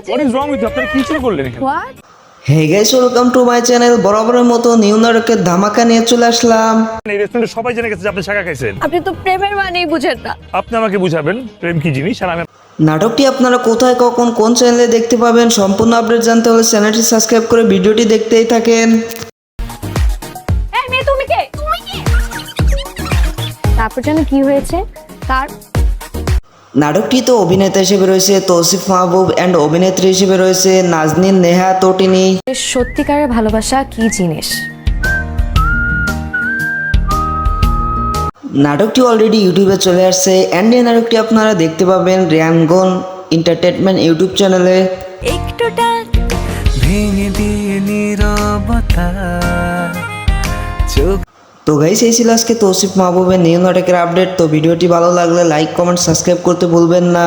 What is wrong with you? আপনারা কি শুরু করলেন এখানে? What? Hey guys, welcome to my channel. বরাবরের মতো নিউ নাটকের ধামাকা নিয়ে চলে আসলাম। এই রেস্টুরেন্টে সবাই জেনে গেছে যে আপনি শাঁখা খাইছেন। আপনি তো প্রেমের মানেই বুঝেন না। আপনি আমাকে বুঝাবেন প্রেম কি জিনিস, আর আমি নাটকটি আপনারা কোথায়, কখন, কোন চ্যানেলে দেখতে পাবেন সম্পূর্ণ আপডেট জানতে হলে চ্যানেলটি সাবস্ক্রাইব করে ভিডিওটি দেখতেই থাকেন। এই মেয়ে, তুমি কে? তারপর যেন কি হয়েছে তার? নাটকটিতে অভিনেতা হিসেবে রয়েছে তৌসিফ মাহবুব অ্যান্ড অভিনেত্রী হিসেবে রয়েছে নাজনীন নেহা তটিনী। সত্যিকারের ভালোবাসা কি জিনিস? নাটকটি অলরেডি ইউটিউবে চলে আসছে অ্যান্ড এই নাটকটি আপনারা দেখতে পাবেন রিয়ানগন এন্টারটেনমেন্ট ইউটিউব চ্যানেলে। একটুটা ভেঙে দিয়ে নীরবতা চোখ। তো গাইস, এই ছিল আজকে তৌসিফ মাহবুবের নিউ নাটকের আপডেট। তো ভিডিওটি ভালো লাগলে লাইক, কমেন্ট, সাবস্ক্রাইব করতে ভুলবেন না।